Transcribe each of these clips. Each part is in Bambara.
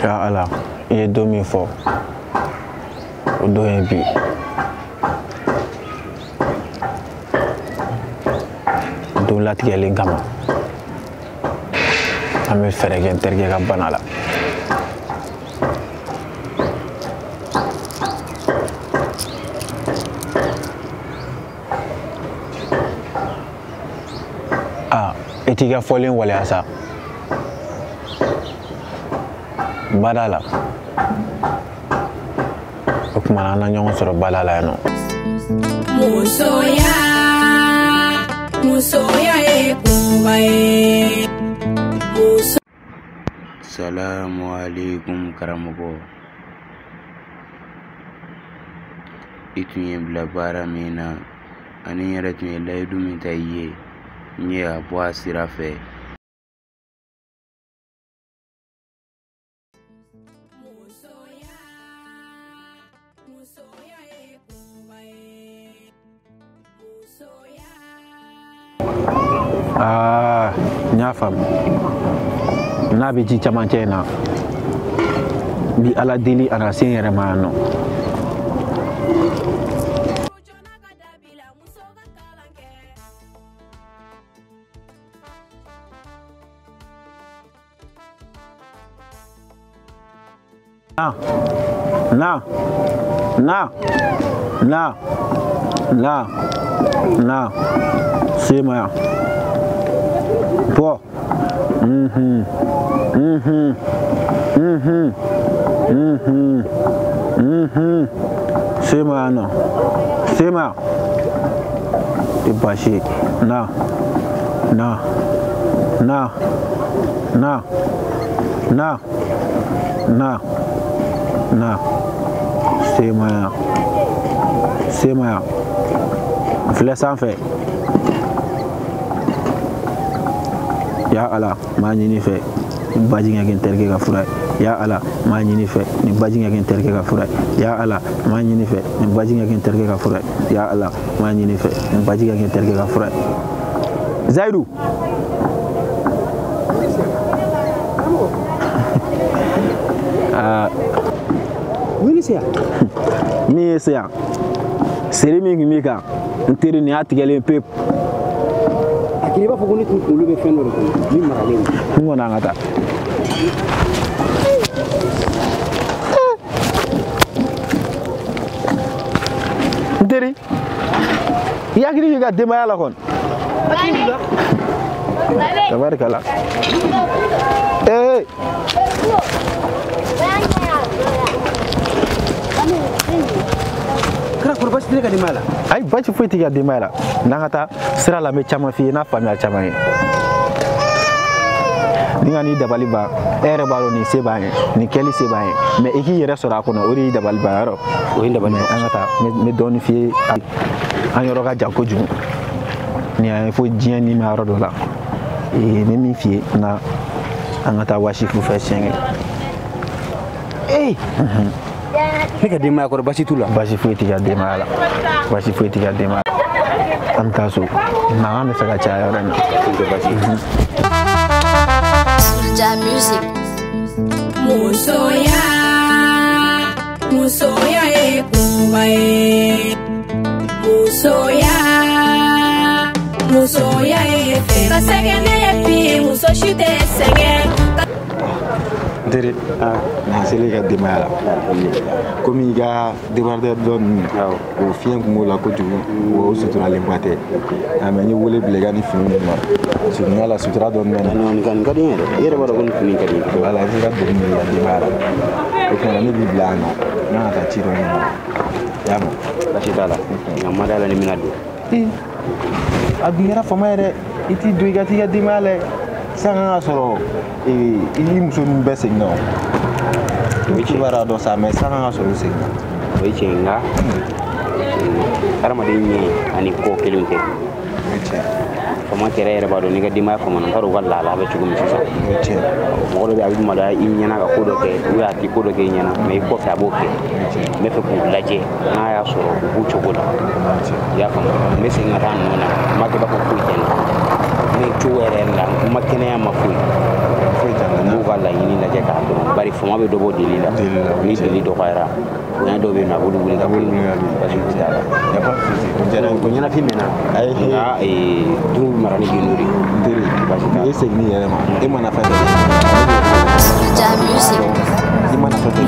Ya Allah, il est dormi fort. O don ye bi. Don latigɛlen kama an bɛ fɛɛrɛ kɛ n terikɛ ka bana la. I t'i ka fɔlen waleya sa bada la o kumana an na ɲɔgɔn sɔrɔ bada la yan nɔ. Musoya ye kunba ye. Salamu alaikum karamɔgɔ. I tun ye bila baara min na ani n yɛrɛ tun ye layidu min ta i ye n ye a bɔ a sira fɛ. N y'a faamu n'a bɛ ji camancɛ in na bi ala deli a na se n yɛrɛ ma yan nɔ. Na se ma yan bɔ. Se ma yan nɔ se ma i basi na se ma yan filɛ sanfɛ. Ya Allah maa ɲini fɛ ni baji ŋa kɛ n terikɛ ka fura ye. Ya Allah maa ɲini fɛ ni baji ŋa kɛ n terikɛ ka fura ye. Ya Allah maa ɲini fɛ ni baji ŋa kɛ n terikɛ ka fura ye. Ya Allah maa ɲini fɛ ni baji ŋa kɛ n terikɛ ka fura ye. Zayidu wili se yan min ye se yan seri min kun b'i kan n teri nin y'a tigɛlen pewu. a kiri b'a fɔ ko ne tun kunkolo bɛ fɛn dɔ de kɔnɔ min maralen don. n kɔni an ka taa. n teri i hakili b'i ka denbaya la kɔni. tabarikala. basi tɛ ka denbaya la. Ayi basi foyi tɛ ka denbaya la. n'an ka taa sira la n bɛ caman f'i ye n'a faamuya caman ye. ni ka n'i dabali ban e yɛrɛ b'a dɔn nin se b'an ye nin kɛli se b'an ye mais i k'i yɛrɛ sɔrɔ a kɔnɔ o de y'i dabali ban yɔrɔ. o ye dabali ban. an ka taa n bɛ dɔɔnin f'i ye an yɔrɔ ka jan kojugu ni an ye fo diɲɛ ni ma yɔrɔ dɔ la n bɛ min f'i ye na an ka taa wasifu fɛ siɲɛ kelen. ne ka denbaya kɔrɔ basi t'u la. basi foyi tɛ ka denbaya la basi foyi tɛ ka denbaya la. an bɛ taa so mankan bɛ fɛ ka caya yɔrɔ in na. Music. Musoya ye kunba ye. Musoya ye fɛ. Ka sɛgɛn ne ye bi muso si tɛ sɛgɛn. n teri nin selen ka denbaya la komi i ka débardeur dɔ ninnu o fiɲɛ kun b'o la kojugu o suturalenba tɛ mais n ye wele bila i ka ni fini ninnu ma surunya la sutura dɔɔni bɛ na. nin ka di n yɛrɛ i yɛrɛ b'a dɔn ko nin fini ka di n ye. voilà i b'i ka doni minɛ i ka denbaya la o kumana ne b'i bila yan nɔ n kan ka taa ci dɔ ɲini i y'a mɛn. basi t'a la nka ma d'a la ni n bɛna don. a dun kɛra fama ye dɛ i t'i don i ka t'i ka denbaya la san kan ka sɔrɔ i ni muso ninnu bɛɛ seginna o. i kibaruya dɔ sa mais san kan ka sɔrɔ u seginna. o ye tiɲɛ ye nka hadamaden ɲɛ ani kɔ kelenw tɛ. o ye tiɲɛ. fama kɛra yɛrɛ b'a dɔn n'i ka denbaya famana n t'a dɔn u ka lahala bɛ cogo min sisan. o ye tiɲɛ. mɔgɔ dɔ bɛ yen a bɛ maloya i ɲɛna ka ko dɔ kɛ ou bien a tɛ ko dɔ kɛ i ɲɛna mais i kɔfɛ a b'o kɛ. n bɛ fɛ k'u lajɛ n'a y'a sɔrɔ u b'u cogo la. i y'a faamu n bɛ segin ka taa ninnu na n m'a kɛ i b'a fɔ foyi tɛ n na. ne cogo yɛrɛ la n ma kɛnɛya ma foyi. foyi tɛ n na n b'u ka laɲini lajɛ k'a bari fama be dobo deli la ni deli do khaira nya do be na bulu bulu ka bulu basi tala ya pas jana ko nyana fi mena ay dum marani ginuri diri basi ta ese ni yele ma e mana fa Jam music. e mana fa te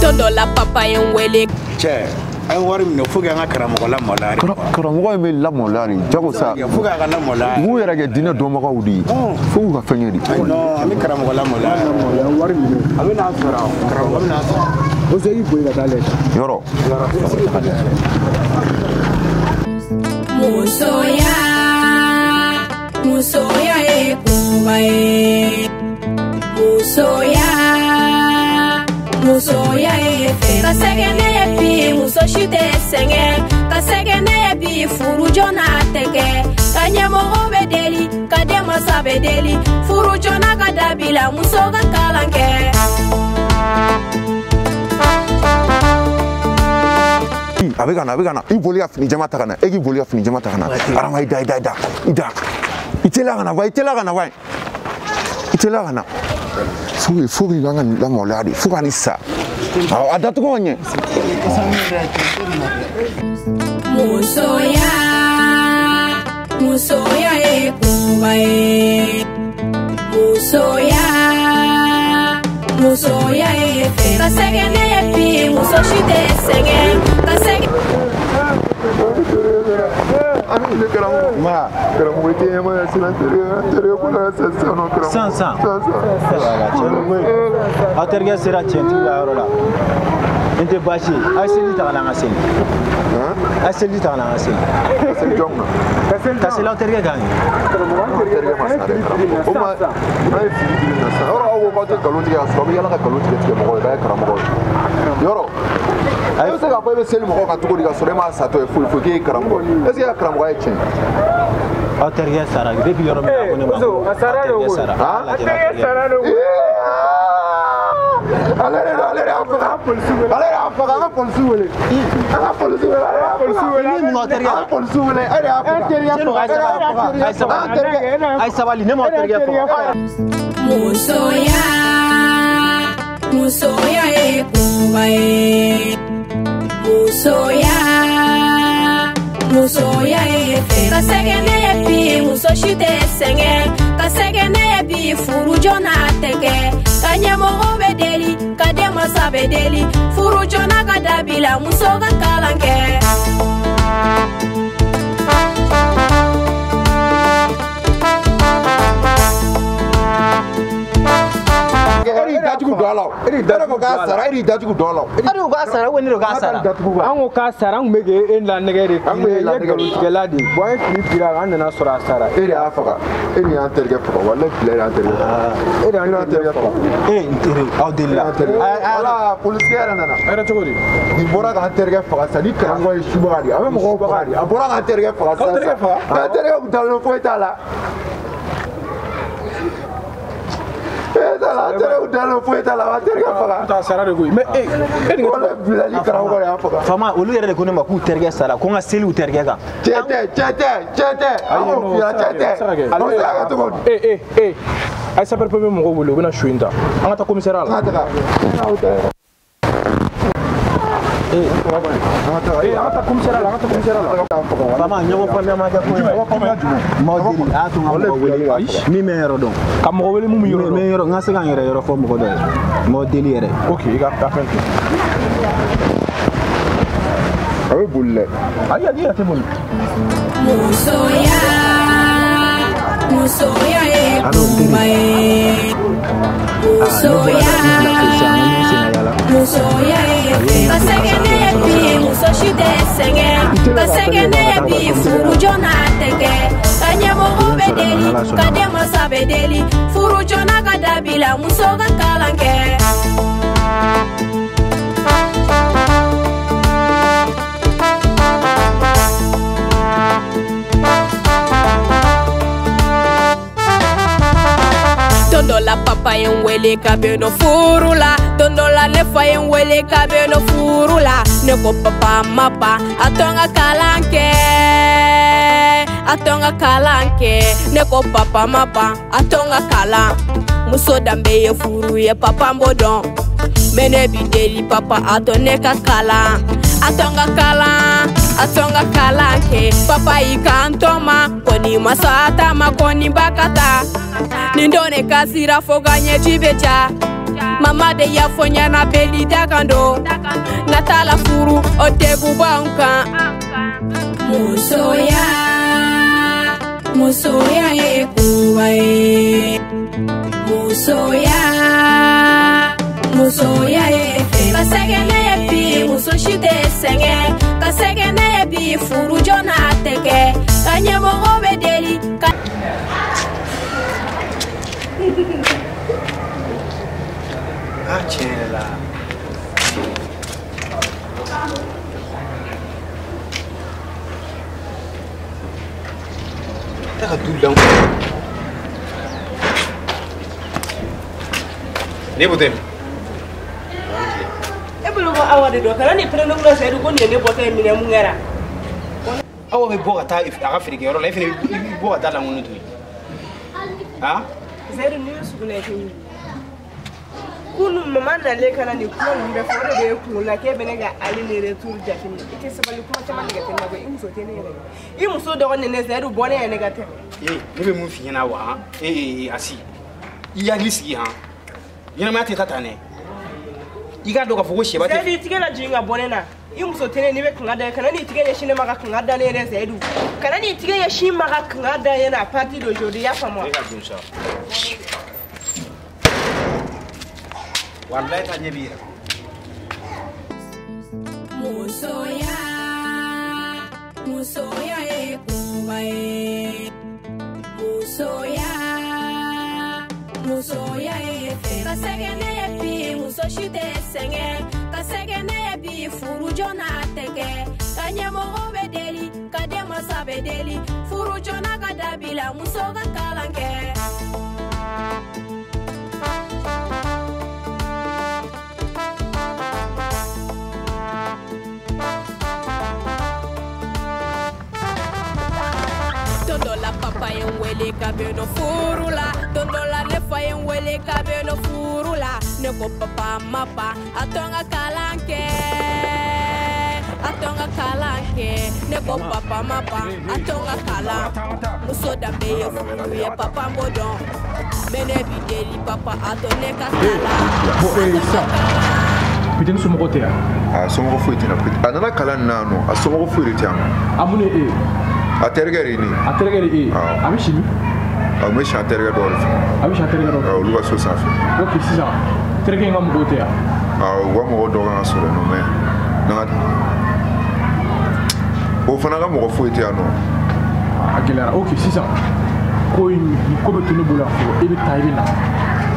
Todo la papa en wele. Che, ai wari mi no fuga nga karamogo la molari. Karamogo me la molari. Jago sa. Fuga ga la molari. Mu yera ge dina do maka udi. Fu ga fenye di. No, ami karamogo la molari. Wari mi. Ami na sora. Karamogo na sora. O se ibo ga dale. Yoro. Musoya e kubae. Musoya e fe. Kasegene e pi muso shite senge. Kasegene e pi furu jona teke. Kanyemo obedeli, kadema sabedeli. Furu jona kadabila muso ga kalanke. Abegana. I boli afni jama takana. Egi boli afni jama takana. Arama ida. Itela gana vai. Fugi ganga la molari. Fuga nisa. Adatu ko nye. Musoya e kubae. Musoya e fe. Kasegene e pi muso shite senge. Kasegene Ma, karamu ite ma sina tere kuna sano karamu. Sansa. Aterga sera chenti la rola. Inte bashi, aseli ta la ngasel. Aseli ta la ngasel. Aseli jomna. Kasela aterga gang. Aterga masare. Oma, ai fili na sa. Ora awo ba te kaloti ya so yala ka kaloti ke mo da karamu. Yoro. Ayo se ga pa be seli mo ka tuko diga so ma sa to e fu ke karamu. Ese ya karamu ai chen. Aterga sara, depuis yoro mi ko ne ma. Aterga sara. Aterga sara no. Allez, Musoya e kubae. Musoya e fe. Kasegene e pi muso shite senge. Kasegene e pi furu jona teke. Kanyemo obedeli, kadema sabedeli. Furu jona kadabila muso ga kalanke. Ango ka sara an mege en la negere la di boy pira an na sora sara eri afaka eri an terge fo wala player an terge eri an terge fo iri audilla ala police era nana era chogori di bora ka terge fo sadi karango e shubari ame mo bagari abora ka terge fo sa terge dalo fo itala la tere udalo poeta la terge fo ta sara de go mais wala bilali karango ya fo fama olu yere de ko ne ma ku terge sara ko nga seli u terge ka chete ayo ya chete ay saper pe mo go bolo bena shuinda anga ta commissariat la Fama nyomo pa ma ga ko mo di atu ngam mi mero don kam mo wele mu yoro me yoro ngase ga yoro fo mo ko do mo deli yere okay ga ta fen awe bulle aya dia te bol Musoya e kubae. Musoya e kasegene e pi muso shite senge. Kasegene e pi furu jona teke. Kanyemo be deli ka denmasa be deli furu joona ka dabila muso ka kalan kɛ Dondola papa yen wele ka be no furu la dondola ne fa yen wele ka be no furu la ne ko papa mapa atonga kalanke ne ko papa mapa atonga kala muso dambe ye furu ye papa mbodon mene bideli papa adone ka kala atonga kalanke papa ikantoma koni masata makoni bakata nindone kasira foganye chibecha mama de ya fonya na beli dagando natala furu otegu banka musoya ye kuwae musoya ye kasegene ye pi muso shite senge kasegene ye pi furu jona teke kanye mogo bedeli Chela. Taka dulang. Ne botem. E bulu ko awade do kala ni preno ngla sedu ko ne botem mi ne mungera. Awa be boga ta if aga frike yoro la ifine boga ta la ngunu tu. Ha? Sedu ni sugule ti. Kunu mama na le kana ni kuma mbe fore de kula ke benega ali ni retour jafini ite sabali kuma chama negative na go imso tene re imso do ne zeru bone ya negative ne be mun fi na wa asi iya lisi ha yana ma te tata ne iga do ka fogo sheba te zeru tige na jinga bone na imso tene ni be kana da kana ni tige ya shine maka kana da ne re zeru kana ni tige ya shi maka kana da yana party do jodi ya famo wallahi ta nyebira musoya e kuwae musoya e fe kasegene e pi muso shite senge kasegene e pi furu jona teke kanye mogo bedeli ka denmasa bedeli furu jona ka dabila muso ka kalanke Dondola papa yen wele ka be no furu la dondola ne fa yen wele ka be no furu la ne ko papa mapa atonga kalanke ne ko papa mapa atonga kala muso dambe ye furu ye papa mbodon mene bideli papa adone ka kala Pitini somogo tɛ a somogo foyi tɛna a nana kalan na nɔ a somogo foyi de tɛ yan nɔ a mun ye a terikɛ de ye ne a terikɛ de ye a bɛ sini a bɛ si a terikɛ dɔw de fɛ a bɛ si a terikɛ dɔw fɛ olu ka so sanfɛ ok sisan terikɛ in ka mɔgɔw tɛ yan u ka mɔgɔ dɔw kan ka sɔrɔ yen nɔ mɛ o fana ka mɔgɔ foyi tɛ yan nɔ a gɛlɛyara ok sisan ko in ko bɛ to ne bolo yan fɔlɔ e bɛ taa i bɛ na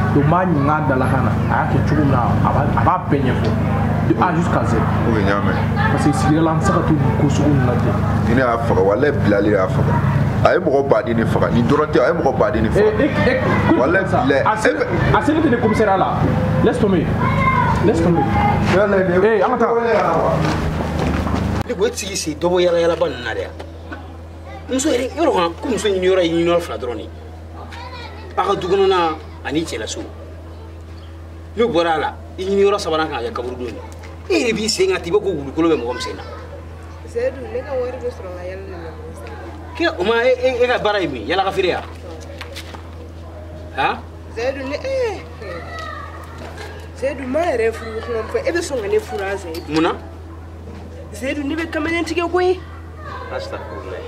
donc m'a ɲininka dala kan na a y'a kɛ cogo min na a b'a bɛɛ ɲɛfɔ de A jusqu'à Z o bɛ ɲa mɛn parce que sigida la an tɛ se ka to nin ko sugu ninnu na ten ni ne y'a faga walayi bilali y'a faga a ye mɔgɔ baden de faga nin dɔrɔn tɛ a ye mɔgɔ baden de faga walayi bilali a selen tɛ ne commissariat la laisse tomber an ka taa ne ko e tigi se dɔ bɔ yala yalaba ninnu na dɛ muso yɛrɛ yɔrɔ kan ko muso ɲiniyɔrɔ ye ɲiniyɔrɔ fila dɔrɔn de a ka du kɔnɔna ani cɛlaso n'o bɔra a la i ɲiniyɔrɔ sabanan kan ka kɛ kaburudon ye e yɛrɛ b'i sen kan ten i b'a ko wulukolo bɛ mɔgɔ min sen na Seydou ne ka wari bɛ sɔrɔ la yala ne la kɛ o ma e ka baara ye min yala ka feere ya han Seydou ne Seydou ma yɛrɛ furu kuma fɔ e bɛ sɔn ka ne furu a Seydou mun na Seydou ne bɛ kamalen tigɛ koyi astagfirullah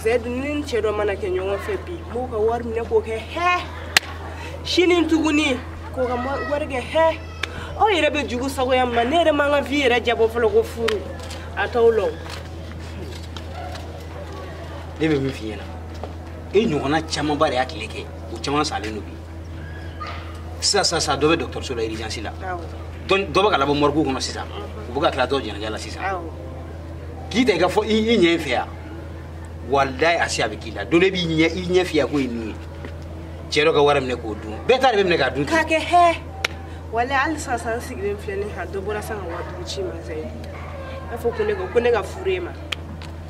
Seydou ni n cɛ dɔ mana kɛ ɲɔgɔn fɛ bi m'o ka wari minɛ k'o kɛ hɛ sini tuguni k'o ka wari kɛ hɛ aw yɛrɛ bɛ jugu sagoya ma ne yɛrɛ man ka vie yɛrɛ jabɔ fɔlɔ ko furu a t'aw la ne bɛ min f'i ɲɛna e ɲɔgɔnna camanba de y'a tile kɛ o caman salen do bi sisan dɔ bɛ dɔgɔtɔrɔso la urgence la dɔ bɛ ka labɔ morgue kɔnɔ sisan u bɛ ka tila dɔw jɛnɛja la sisan k'i ta i ka fɔ i ɲɛ fɛ yan walayi a se a bɛ k'i la don dɔ i ɲɛ f'i yan ko ye ninnu ye cɛ dɔ ka wari minɛ k'o dun bɛɛ ta de bɛ minɛ k'a dun k'a kɛ hɛ walayi hali sisan sigilen filɛ ne kan dɔ bɔra san ka 5000 ci ma Zɛyi a fɔ ko ne ka furu e ma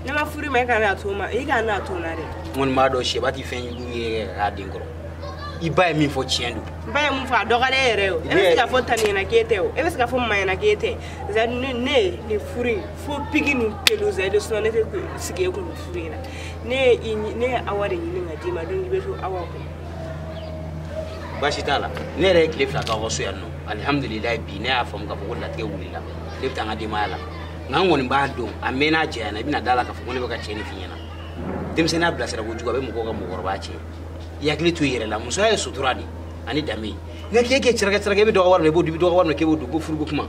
ne ma furu ma e ka n'a to ma e ka n'a to na dɛ n kɔni b'a dɔn sɛba tɛ fɛn jugu ye k'a den kɔrɔ i ba ye min fɔ tiɲɛ don ba ye mun fɔ a dɔgɔyalen yɛrɛ o e bɛ se ka fɔ tani ɲɛna k'e tɛ o e bɛ se ka fɔ maa ɲɛna k'e tɛ Zɛyi ne nin furu in fo pigi ni pelu Zɛyi de sinon ne tɛ sigi e kun nin furu in na ne ye Awa de ɲini ka d'i ma donc i bɛ to Awa kun baasi t'a la ne yɛrɛ ye tile 2 k'aw ka so yan nɔ alihamudulilayi bi ne y'a faamu k'a fɔ ko latigɛ wulila ne bɛ taa n ka denbaya la nka n kɔni b'a dɔn a mɛnna a jɛya na i bɛna da la k'a fɔ ko ne bɛ ka tiɲɛni f'i ɲɛna denmisɛnninya bilasira kojugu a bɛ mɔgɔw ka mɔgɔkɔrɔba tiɲɛ i hakili to i yɛrɛ la musoya ye sutura de ani danbe nka k'e kɛ cirakɛ i bɛ dɔ ka wari minɛ i b'o dun i bɛ dɔ ka wari minɛ k'e b'o dun ko furuko kuma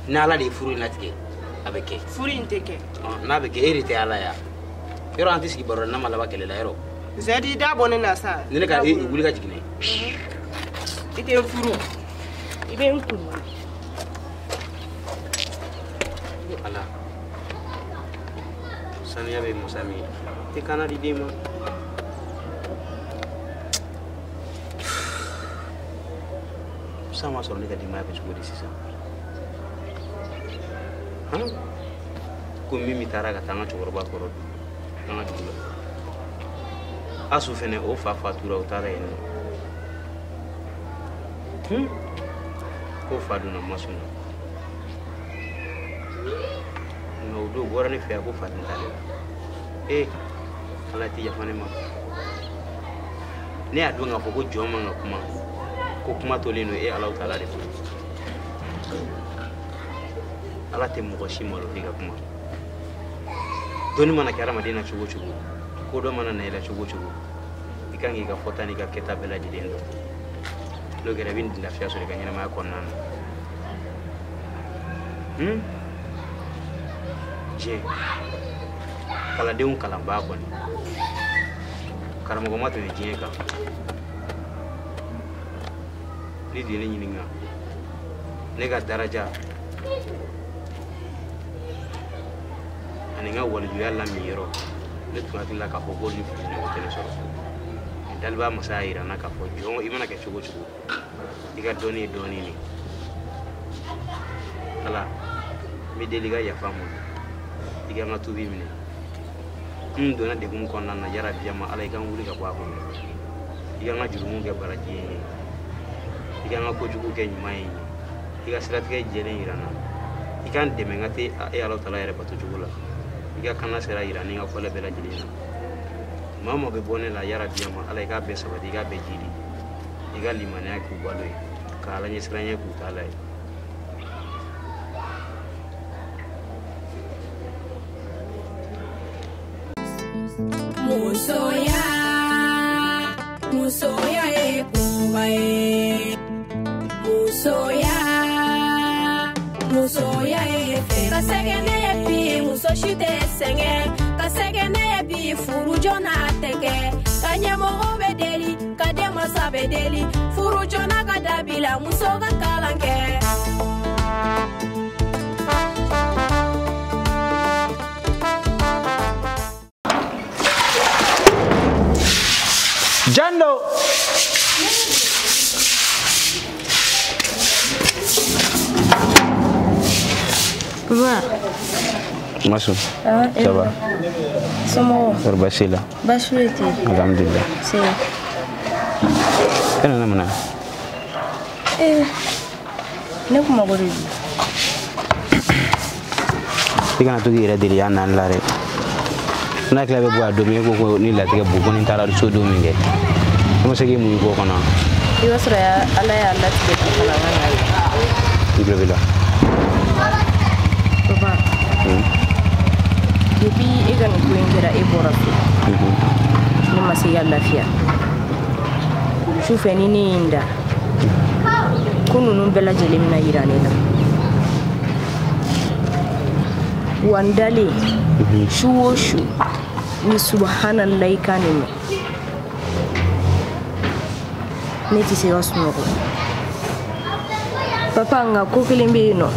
ni ala de ye furu in latigɛ a bɛ kɛ furu in tɛ kɛ n'a bɛ kɛ e de tɛ ala ya yɔrɔ an tɛ sigi baro la n'a ma laban kɛlɛ la yɔrɔ Zɛyi da bɔ ne na sa ne ka wuli ka jigin i tɛ n furu i bɛ n kun ala saniya bɛ musa min tɛ kana di den ma san ma sɔrɔ ne ka denbaya bɛ cogo di sisan ko min taara ka taa an ka cɛkɔrɔba kɔrɔ an ka dugu la asu fɛnɛ o fa fatura o taara yen nɔ ko fa donna masu na nka o don bɔra ne fɛ yan ko fa tun t'ale la ala tɛ yafa ne ma ne y'a dɔn k'a fɔ ko jɔn man ka kuma ko kuma tolen don ala taala de bolo ala tɛ mɔgɔ si malo f'i ka kuma dɔnni mana kɛ adamaden na cogo o cogo ko dɔ mana na i la cogo o cogo i kan k'i ka fɔta n'i ka kɛta bɛɛ lajɛlen dɔn n'o kɛra i bɛ lafiya sɔrɔ i ka ɲɛnamaya kɔnɔna na diɲɛ kalandenw kalanbaa kɔni karamɔgɔ ma tɛmɛ diɲɛ kan ni de ye ne ɲininka ne ka daraja ani n ka walijuya lamin yɔrɔ ne tun hakili la k'a fɔ ko ni fili ɲɔgɔn tɛ ne sɔrɔ daliba masa y'a yira n na k'a fɔ jɔn i mana kɛ cogo o cogo i ka dɔnni ye dɔɔnin de ala n bɛ deli i ka yafa n ma i ka n ka tubi minɛ n donna degun kɔnɔna na yarabi ma ala i ka n wuli ka bɔ a kɔnɔ i ka n ka jurumu kɛ baraji ye i ka n ka kojugu kɛ ɲuman ye i ka siratigɛ jɛlen yira n na i ka n dɛmɛ n ka tɛ e ala tala yɛrɛ bato cogo la i ka kana sera yira ni n ka fɔlɔ bɛɛ lajɛlen na maa o maa bɛ bɔ ne la yarabi ma ala i k'a bɛɛ sabati i k'a bɛɛ jiri i ka limaniya k'u balo ye ka ala ɲɛ siran ɲɛ k'u taala ye musoya ye kunba ye musoya ye fɛ ka sɛgɛn ne ye bi muso si tɛ sɛgɛn ka sɛgɛn ne ye bi furu joona tɛ kɛ ka ɲɛmɔgɔ bɛ deli ka denmansa bɛ deli furu joona ka dabila muso ka kalan kɛ Jando. Papa. Masu. Ça va? Somo. Basila. Basueti. Alhamdulillah. Si. Kana namana? Ne kuma gori. Tika na tugi ira dili yana lare. Na kila be bo adomi ko ni latige bu ko ni tara so do minge. Mo segi mu ko kono. Iwa sura ya ala ya Allah tige ko la wana. Ibla. Papa. Depuis igan ko ingira e borafu. Ni masiga lafiya. Shufe ni ni inda. Kunu nun bela jeli mina irane na. Wandale. Shuwo shu. ni subhanallah kanime ne ti se osmoko papa nga ko kelembe no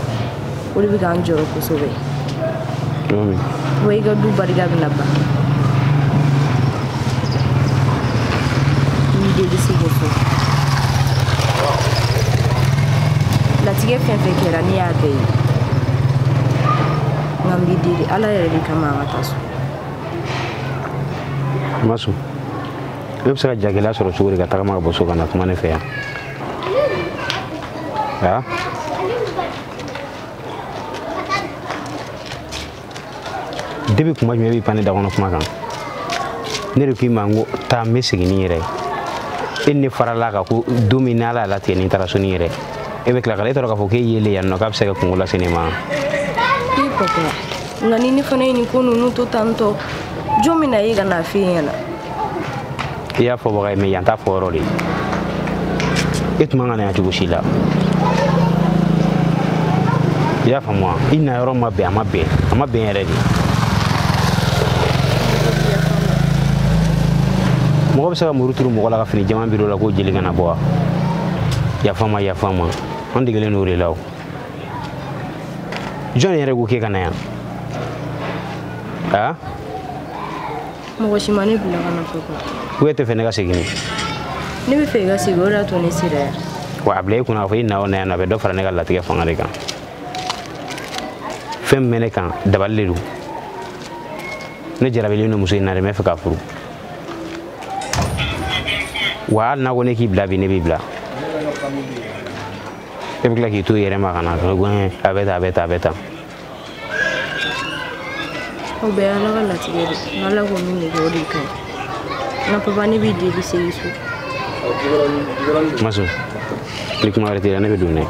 uri bi kan joro ko sobe way ga du bari ga binaba ni de se ko so la tige fe kera ni abe ngambi diri ala yare kama matasu masu e bisa jagela soro suguri ga tagama ga boso kana kuma ne fe ya debi kuma me bi pane da kono kuma kan ne ru ki mango ta mesigi ni re inni farala ga ku dominala la tieni tara soni re e be kala to ga fo ke yele yanno ka bisa ga kungula sinema papa ngani ni fana ni kono no to tanto jomina yiga na fiena ya fo ba me yanta foro ri et mangana ya tubushila ya fa mo ina yoro mabe amabe ready mo ko sa muruturu mo la fini jama biro la ko jeli kana bo ya fama on digele no re law John yere go ke kana ya ha mo shimane bila kana poko wete fe nega sigini ni be fe ga sigora to ni sire wa able kuna fa ina ona na be do fara nega latige fangare kan fem mene kan dabalelu ne jarabeli no muso ina re me fe ka furu wa na ko ne ki bla bi ne bi bla e bi la ki to yere ma kana ko gwen abeta obe ala ga latige ala ko mi ne go di kan na papa ni bi di se isu masu likuma retira ne be dunne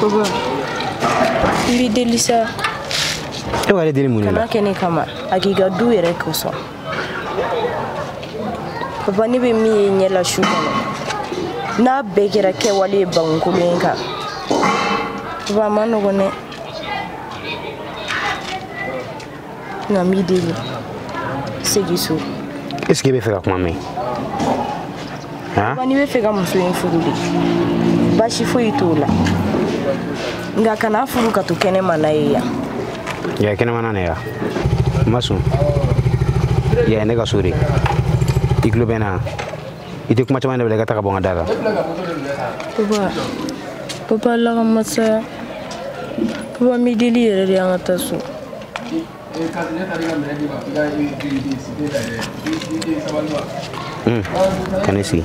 papa bi delisa e wale deli munila kana kene kama akiga du yere ko so papa ni be mi nyela shukano na begera ke wali bankulenka papa mano gone na mideli segisu est-ce que be fera kuma me ha bani be fega muso infuruli bashi fo itula nga kana furu ka to kene manaya ya kene manane ya masu ya ne ga suri iklo bena ite kuma chama ne bele kata ka bonga dara papa la masa papa mideli yere ya ngatasu kanesi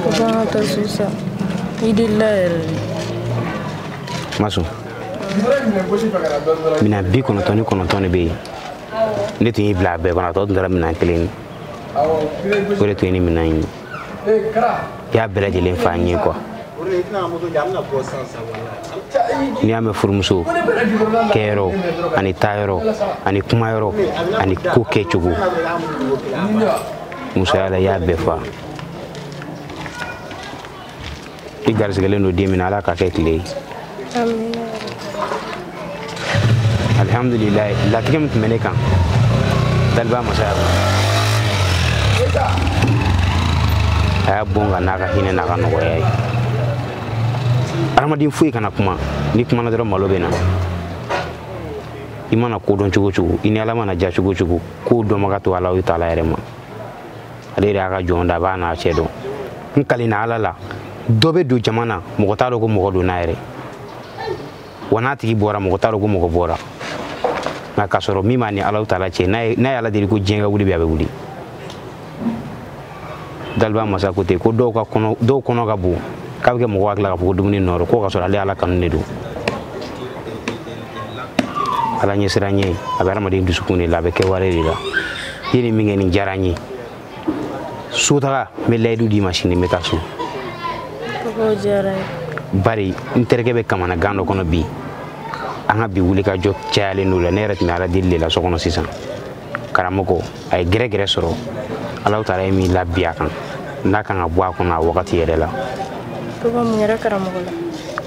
papa ngatasu sa idilla yere masu mina bi kono toni be ne tin bla be kono to ndara mina keleni ko le tini mina yin ya bela jelen fanyi ko ni ame furmuso kero ani tayro ani kumayro ani kuke chugu musala ya befa igar sigale no dimina ala ka kekle amin alhamdulillah la tigam meneka dalba masaya aya bonga naka hine naka no goyay armadin fuy kana kuma ni kuma na dara malo bena imana ko don chugo ini ala mana ja chugo ko do maga to ala taala yarema ale aka jonda bana chedo nkalina ala la dobe du jamana mo talo ko mo do naire wanati bora mo talo ko mo bora na kasoro mima ni ala taala che na ala diri ko jenga wuli biabe wuli dalba masa ko te ko do kono ga bu ka ke mo wakla ko dumni noro ko kasoro ale ala kanu ne do ala nyi siranye abara ma de ndusukuni labe ke wareri la yini mi ngeni jaranye suta me laydu di machine me kasu ko jaray bari interge be kamana gando kono bi anga bi wuli ka jok chaale no la neret mi ala dille la sokono sisan karamoko ay gere soro ala taala mi labbiya kan n'a kan ka bɔ a kɔnɔ a wagati yɛrɛ la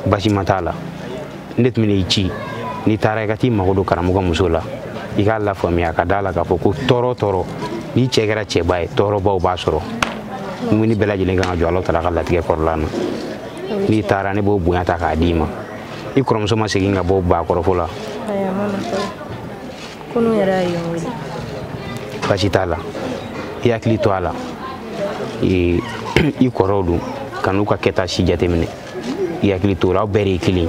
basi ma t'a la ne tun bɛ n'i ci n'i taara i ka t'i mago don karamɔgɔ muso la i k'a lafaamuya ka d'a la k'a fɔ ko tɔɔrɔ ni cɛ kɛra cɛba ye tɔɔrɔbaw b'a sɔrɔ ni bɛɛ lajɛlen kan ka jɔ Alahu Taala ka latigɛ kɔrɔla na n'i taara ne b'o bonya ta k'a d'i ma i kɔrɔmuso ma segin ka bɔ ba kɔrɔfɔ la basi t'a la i hakili to a la i kɔrɔw dun ka n'u ka kɛta si jateminɛ i hakili to la aw bɛɛ de ye kelen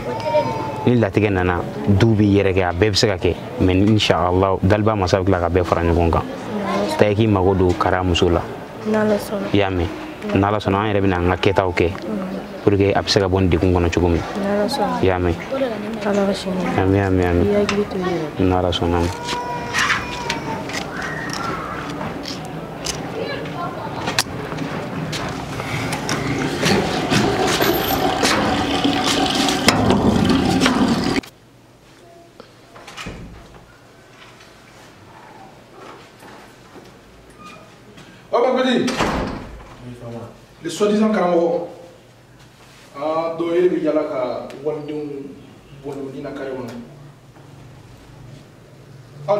ni latigɛ nana du b'i yɛrɛ kɛ a bɛɛ bɛ se ka kɛ mais inshallah daliba masa bɛ tila ka bɛɛ fara ɲɔgɔn kan ta i k'i mago don kara muso la i y'a mɛn n'Ala sɔnna an yɛrɛ bɛna an ka kɛtaw kɛ pour que a bɛ se ka bɔ nin degun kɔnɔ cogo min i y'a mɛn amin n'Ala sɔnna le soi-disant karamɔgɔ dɔw yɛrɛ bɛ yala ka walidenw bɔnɛ ni na kare kɔnɔ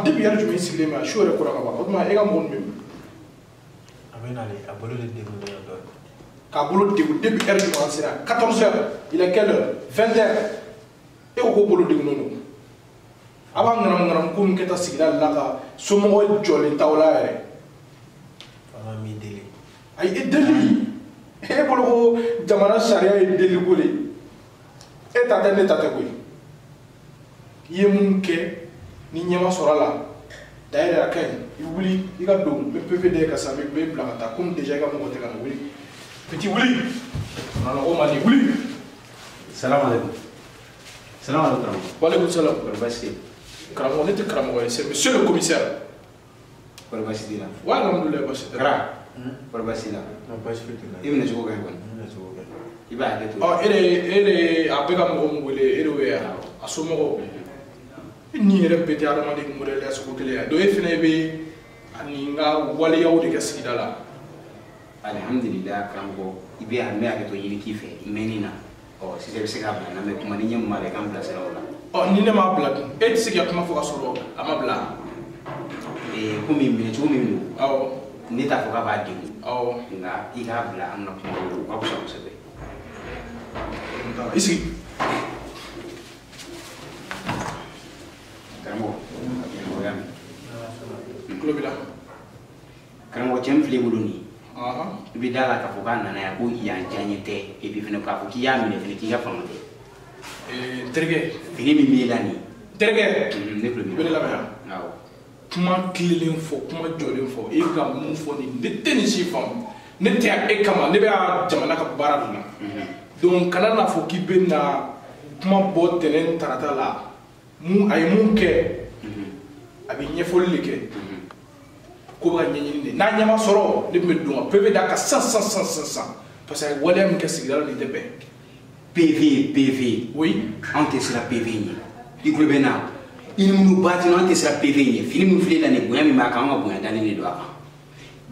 depuis yɛrɛ jumɛn sigilen bɛ a su yɛrɛ kɔrɔ ka ban o tuma e ka mɔgɔ min a bɛ nale a bolo de degun dɔɔni k'a bolo degun depuis heure jumɛn sera 14 heures il est quelle heure 20 heures e ko bolo degunnen don a b'a ŋanamu ko min kɛta sigida la ka somɔgɔ jɔlen t'aw la yɛrɛ fanga mi deli ayi e deli e bolo ko jamana sariya ye deli ko de e ta tɛ ne ta tɛ koyi i ye mun kɛ ni ɲɛma sɔrɔ a la da yɛrɛ a ka ɲi i wuli i ka don n bɛ PVD ka sa n bɛ bila ka taa komi déjà i ka mɔgɔ tɛ ka na wuli petit wuli nɔnɔgɔ man di wuli. salamu alaikum karamɔgɔ. waaleykum salam. kɔri baasi tɛ yen. karamɔgɔ ne tɛ karamɔgɔ ye c'est monsieur le commissaire. kɔri baasi t'i la. wa alhamdulilayi baasi tɛ. kara kɔri baasi t'i la. baasi foyi t'i la. i bɛna cogo kɛ kɔni. i b'a hakɛ to. e de a bɛ ka mɔgɔ min wele e de y'o ye a somɔgɔw. ni yɛrɛ bɛɛ tɛ adamaden modèle ya sugu kelen ye donc e fana bɛ ani n ka waleyaw de kɛ sigida la. alhamdulilayi karamɔgɔ i bɛ yan n bɛ hakɛ to ɲini k'i fɛ i mɛnni na sisan i bɛ se k'a bila n na mais kuma ni ɲɛ mun b'a la i kan bilasira o la. ni ne m'a bila dun e tɛ se k'i ka kuma fɔ ka sɔrɔ a ma bila. komi minɛ cogo min don. awɔ. ne t'a fɔ k'a b'a degun. awɔ. nka i k'a bila an ka kuma o ka fisa kosɛbɛ. i sigi. karamɔgɔ karamɔgɔya min. tulo b'i la. karamɔgɔ cɛ min filɛ i bolo nin. i bɛ da la k'a fɔ k'a nana yan ko yan diyaɲɛ tɛ et puis fana k'a fɔ k'i y'a minɛ fana k'i ka fanga tɛ. terikɛ. fini min b'e la nin. terikɛ. ne tulo b'i la. i bɛ ne lamɛn. awɔ. kuma tilenlen fɔ kuma jɔlen fɔ e bɛ ka mun fɔ nin ne tɛ nin si faamu ne tɛ yan e kama ne bɛ jamana ka baara de la donc kana n'a fɔ k'i bɛ na kuma bɔ tɛnɛn tarata la a ye mun kɛ a bɛ ɲɛfɔli de kɛ ko bɛ ka ɲɛɲini de n'a ɲɛma sɔrɔ ne tun bɛ don ka PV d'a kan sisan parce que a ye waleya min kɛ sigida la nin tɛ bɛn. PV. oui. anw tɛ siran PV ɲɛ i tulo bɛ n na. i ni minnu baatinu an tɛ siran PV ɲɛ fini min filɛ la nin bonya min b'a kan an ka bonya dalen de don a kan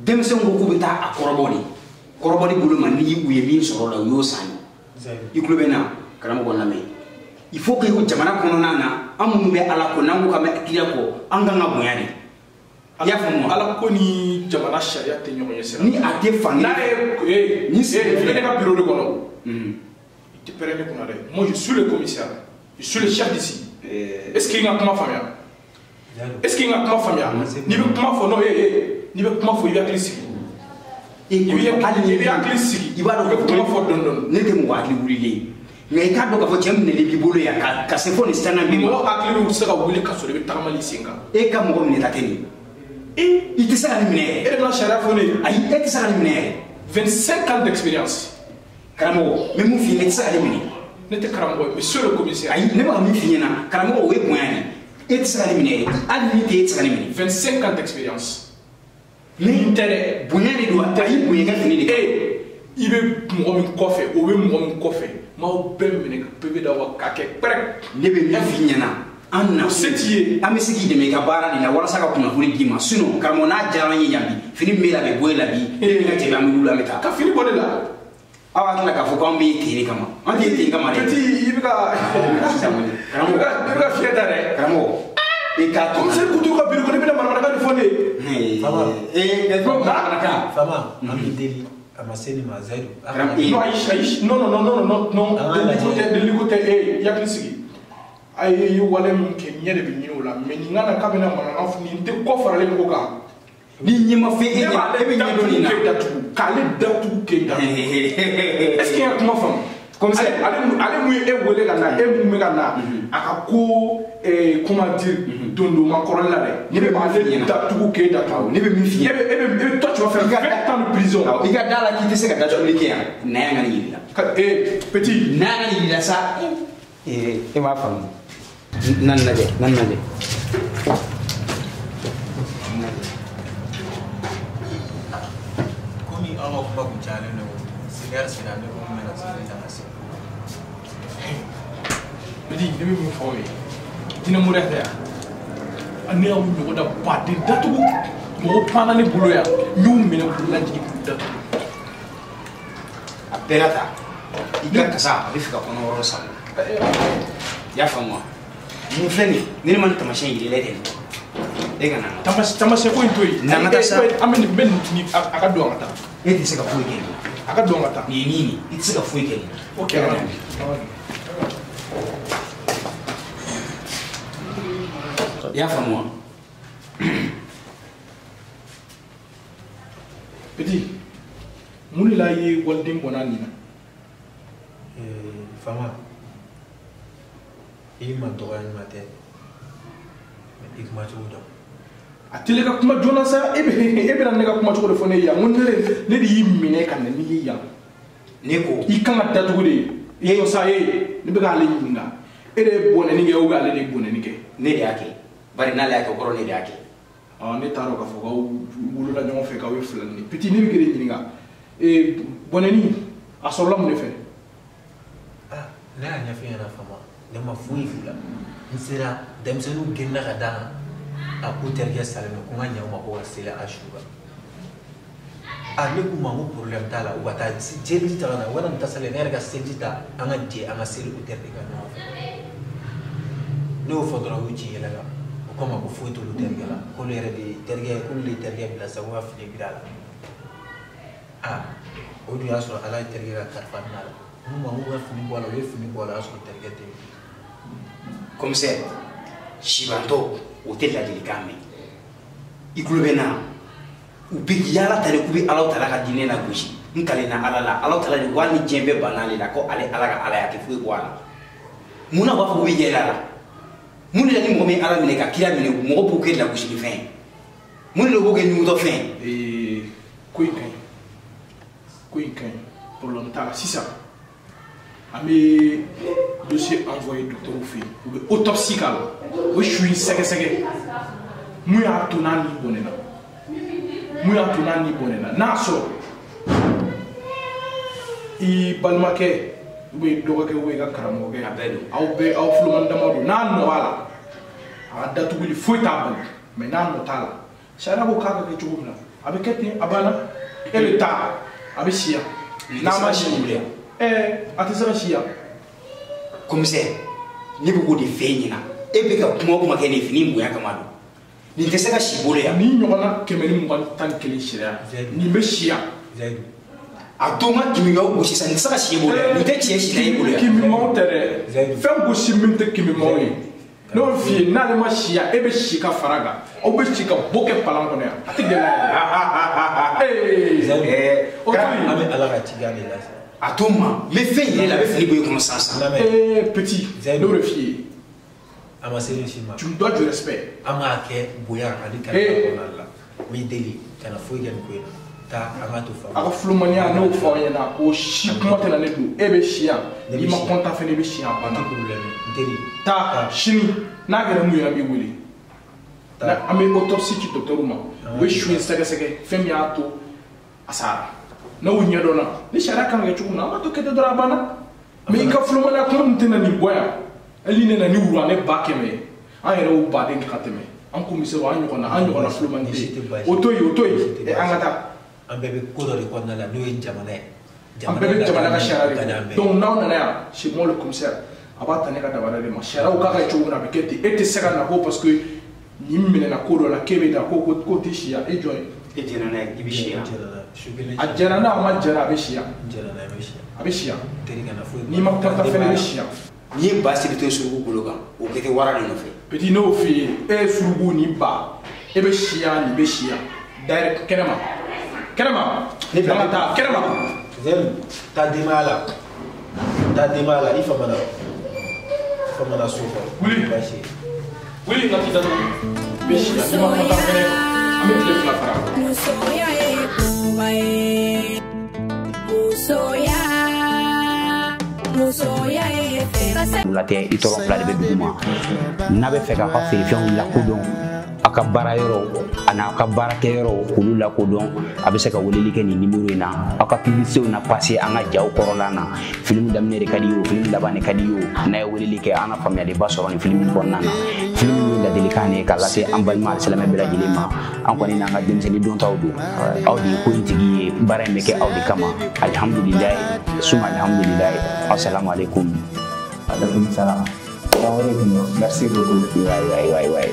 denmisɛnw ko k'u bɛ taa a kɔrɔbɔli bolo ma ni u ye min sɔrɔ o la u y'o san i tulo bɛ n na karamɔgɔ lamɛn il faut que jamana kɔnɔna na an minnu bɛ ala kɔ n'an ko k'an bɛ kira kɔ an kan ka bonya de i y'a faamu wa. ala ko ni jamana sariya tɛ ɲɔgɔn ye sira. ni a tɛ fan n'a ye ni filɛ ne ka bureau de kɔnɔ i tɛ pɛrɛn ne kunna dɛ moi je suis le commissaire je suis le chef d'ici. est-ce qu'il y a un comment famille? Est-ce qu'il y a un comment famille? Ni bɛ kuma fɔ non ni bɛ kuma fɔ i bɛ hakili sigi. I bɛ hakili sigi. I b'a dɔn i bɛ kuma fɔ dɔɔni. ne tɛ mɔgɔ hakili wulilen nka i k'a dɔn k'a fɔ cɛ minɛlen b'i bolo yan ka se fɔ nin sanga min ma. mɔgɔ hakili bɛ se ka wuli ka sɔrɔ i bɛ tagamali sen kan. e ka mɔgɔ minɛ ta tɛ nin. i tɛ se ka nin minɛ yɛrɛ. e de bɛna sariya fɔ ne ye. ayi e tɛ se ka nin minɛ yɛrɛ. 25 ans d'expérience. karamɔgɔ n bɛ mun f'i ye ne tɛ se ka nin minɛ. ne tɛ karamɔgɔ ye monsieur le commissaire. ayi ne bɛ ka min f'i ɲɛna karamɔgɔ o ye bonya de e tɛ se ka nin minɛ yɛrɛ hali ni tɛ e tɛ se ka nin minɛ. 25 ans d'expérience. min tɛ dɛ bonya de don a y'i bonya ka fini de kɛ. i bɛ mɔgɔ min kɔfɛ o bɛ mɔgɔ min kɔfɛ m'aw bɛɛ minɛ ka PV d'aw ka kɛ pɛrɛ. ne bɛ min f'i ɲɛna an na se t'i ye. an bɛ se k'i dɛmɛ i ka baara de la walasa ka kunnafoni d'i ma sinon karamɔgɔ n'a diyara an ye yan bi fini min bɛ la bɛ bɔ e la bi e bɛna tɛmɛ an bɛ wuli an bɛ taa ka fini bɔ ne la aw hakili la k'a fɔ k'an bɛ ten de kama an tɛ ten kama dɛ petit i bɛ ka fiɲɛ ta dɛ karamɔgɔ i k'a to comme c'est kutu ka biri ko ne bɛna manamanakan de fɔ ne ye Fama manamanakan Fama an bɛ deli a ma se nin ma Zayidu non deli ko tɛ e yakili sigi a ye wale min kɛ ɲɛ de bɛ ɲini o la mais nin kana k'a bɛna manamanakan fɔ nin tɛ kɔ faralen ko kan ni ɲɛ ma fɛn e ɲɛ e bɛ ɲɛ dɔn nin na k'ale datugu Keyita est-ce que i ka kuma faamu comme ça ale mun ye e wele ka na e mun bɛ ka na a ka ko comment dire dondoma kɔrɔlen la dɛ ne bɛ ale datugu Keyita kan ne bɛ min f'i ye e bɛ toi tu vas faire 20 ans de prison i ka da la k'i tɛ se ka datuguli kɛ yan na yan ka nin yiri la petit na yan ka nin yiri la sa e m'a faamu nan lajɛ komi an ka kuma kun cayalen don senior sera ne ko mun bɛ na senior ta ka se petit ne bɛ min fɔ aw ye jinɛ mɔrɛ tɛ yan ne y'aw ɲɔgɔn da baden datugu mɔgɔ panna ne bolo yan n y'u minɛ k'u lajigin k'u datugu a bɛɛ la ta i ka kasa a bɛ fɛ ka kɔnɔ wɔɔrɔ san i y'a faamu wa mun filɛ nin ne ni ma nin taamasiyɛn yiri la e tɛ nin dɔn e ka na taamasiyɛn ko in to yen n'an ka taa sa an bɛ nin a ka don an ka taa e tɛ se ka foyi kɛ nin na a ka don an ka taa nin ye nin i tɛ se ka foyi kɛ nin na ok i y'a faamu wa petit mun de la i ye waliden bɔnna nin na Fama i ma dɔgɔya ɲuman tɛ i kuma cogo dɔn a tele ka kuma joona sa e bɛna ne ka kuma cogo de fɔ ne ye yan ko ne de y'i minɛ ka na n'i ye yan ne ko i kan ka datugu de i ye sa ye ne bɛ k'ale ɲininka e de ye bɔnɛni kɛ ou bien ale de ye bɔnɛni kɛ ne de y'a kɛ bari n'ale y'a kɛ o kɔrɔ ne de y'a kɛ ne t'a dɔn k'a fɔ k'aw wolola ɲɔgɔn fɛ k'aw ye filanni ye petit ne bɛ k'e de ɲininka bɔnɛni a sɔrɔla mun de fɛ ne y'a ɲɛfɔ i ɲɛna Fama ne ma foyi f'u la n sera denmisɛnninw girinna ka d'a kan a ko terikɛ salen don ko n ka ɲɛ u ma ko ka seli a su kan ne k'u ma n ko problème t'a la u ka taa seliji ta ka na u kana nin ta salen ne yɛrɛ ka seliji ta an ka jɛ an ka seli o terikɛ kan ɲɔgɔn fɛ ne y'o fɔ dɔrɔn u y'u ci yɛlɛla o ko n ma ko foyi t'olu terikɛ la k'olu yɛrɛ de k'olu de ye terikɛ bila sa ko ka fini biri a la o dun y'a sɔrɔ ala ye terikɛ ka kalifa minɛ a la n ko ma n ko ka fini bɔ a la u ye fini bɔ a la o y'a sɔrɔ terikɛ tɛ yen commissaire sibantɔ o tɛ ladilikan mɛn i tulo bɛ na u bɛ yaala ta de k'u bɛ Alahu Taala ka diinɛ lagosi n kalenna Ala la Alahu Taala de ko hali ni diɲɛ bɛɛ banna ale la ko ale Ala ka Ala y'a tɛ foyi bɔ a la mun na u b'a fɔ k'u bɛ yɛlɛ a la mun de la ni mɔgɔ min ye Ala minɛ ka kira minɛ mɔgɔ b'o kɛ lagosilifɛn ye mun de la u b'o kɛ ɲugutɔfɛn ye ko in ka ɲi problème t'a la sisan an bɛ dossier envoyé docteur fɛ yen u bɛ autopsie k'a la o bɛ su in sɛgɛsɛgɛ mun y'a to n'a ni bɔnɛna n'a sɔrɔ i balimakɛ ou bien dɔgɔkɛ ou bien i ka karamɔgɔkɛ a bɛɛ don aw filomani dama don n'a nɔ b'a la a ka datuguli foyi t'a bali mais n'a nɔ t'a la sariya ko k'a ka kɛ cogo min na a bɛ kɛ ten a banna e bɛ taa a bɛ si yan n'a ma si a tɛ se ka si yan commissaire ne bɛ k'o de fɛ e ɲɛna e bɛ ka kuma o kuma kɛ nin fini bonya kama don nin tɛ se ka si bolo yan ni ɲɔgɔnna 121 sariya nin bɛ si yan a to n ka kimimaw gosi sisan nin tɛ se ka si e bolo yan nin tɛ tiɲɛ si la e bolo yan kimimaw tɛ dɛ fɛn gosi min tɛ kimimaw ye ne y'o f'i ye n'ale ma si yan e bɛ si ka fara kan aw bɛ si ka bɔ kɛ palan kɔnɔ yan a tɛ gɛlɛya o to yen an bɛ Ala ka cikan de la a to n ma n bɛ fɛn yɛrɛ la a bɛ fini bɔ e kɔnɔ sisan petit ne y'o de f'i ye a ma seli si ma tu dois du respect an k'a kɛ bonya ani kalifa kɔnɔna la n b'i deli kana foyi kɛ nin ko in na taa an k'a to fa a ka filomaniya n'o fɔ aw ɲɛna ko si kuma tɛ na ne don e bɛ si yan i ma kɔntan fɛnɛ i bɛ si yan banna n teri taa sini n'a kɛra mun ye an b'i wele an bɛ autopsie ci docteur ma u bɛ su in sɛgɛsɛgɛ fɛn min y'a to a sara n'aw ɲɛdɔnna ni sariya kan ka kɛ cogo min na an b'a to kɛ ten dɔrɔn a banna mais i ka filomaniya kuma min tɛ na nin bɔ yan hali ne na ni wura ne ba 100 ye an yɛrɛ y'o baden kɛ ka tɛmɛ an komisɛrɛ an ɲɔgɔnna filoman tɛ o to yen an ka taa an bɛɛ bɛ ko dɔ de kɔnɔna la n'o ye jamana ye an bɛɛ bɛ jamana ka sariya de kɔ donc n'aw nana yan chez moi le commissaire a b'a ta ne ka dabara de ma sariyaw k'a kɛ cogo min na a bɛ kɛ ten e tɛ se ka na ko parce que nin minɛna ko dɔ la k'e bɛ da ko tɛ siya e jɔn ye e jɛna n'a ye i bɛ siya a jɛna n'a ma jɛna a bɛ siya a bɛ siya n'i ma karita fɛnɛ i bɛ siya n'i ye ba siri to suruku bolo kan o bɛ kɛ wara de nɔfɛ petit n'o f'i ye e ye suruku ni ba e bɛ siya nin bɛ siya d'ailleurs kɛnɛma ne bɛ taa kɛnɛma taa denbaya la i famana so fɔ wuli n ka t'i da tugun i bɛ siya n'i ma karita fɛnɛ an bɛ tile fila fara musoya ye kunba ye musoya ye fɛn latɛ i tɔgɔ fila de bɛ dugu ma n'a bɛ fɛ k'a ka feerefɛnw lakodɔn a ka baara yɔrɔ a n'a ka baarakɛyɔrɔ k'olu lakodɔn a bɛ se ka weleli kɛ nin numéro in na aw ka publicitéw na passé an ka jaw kɔrɔla na film daminɛ de ka di ye o film laban de ka di ye o n'a ye weleli kɛ an na faamuyaliba sɔrɔ nin film kɔnɔna na film ye ladilikan de ye k'a lase an balima alisilamɛ bɛɛ lajɛlen ma an kɔni n'an ka denmisɛnnin dontaw don aw de ye ko in tigi ye baara in bɛ kɛ aw de kama alhamdulilayi suma alhamdulilayi assalamu alaikum. Alaikum salam. Merci beaucoup. Ouais.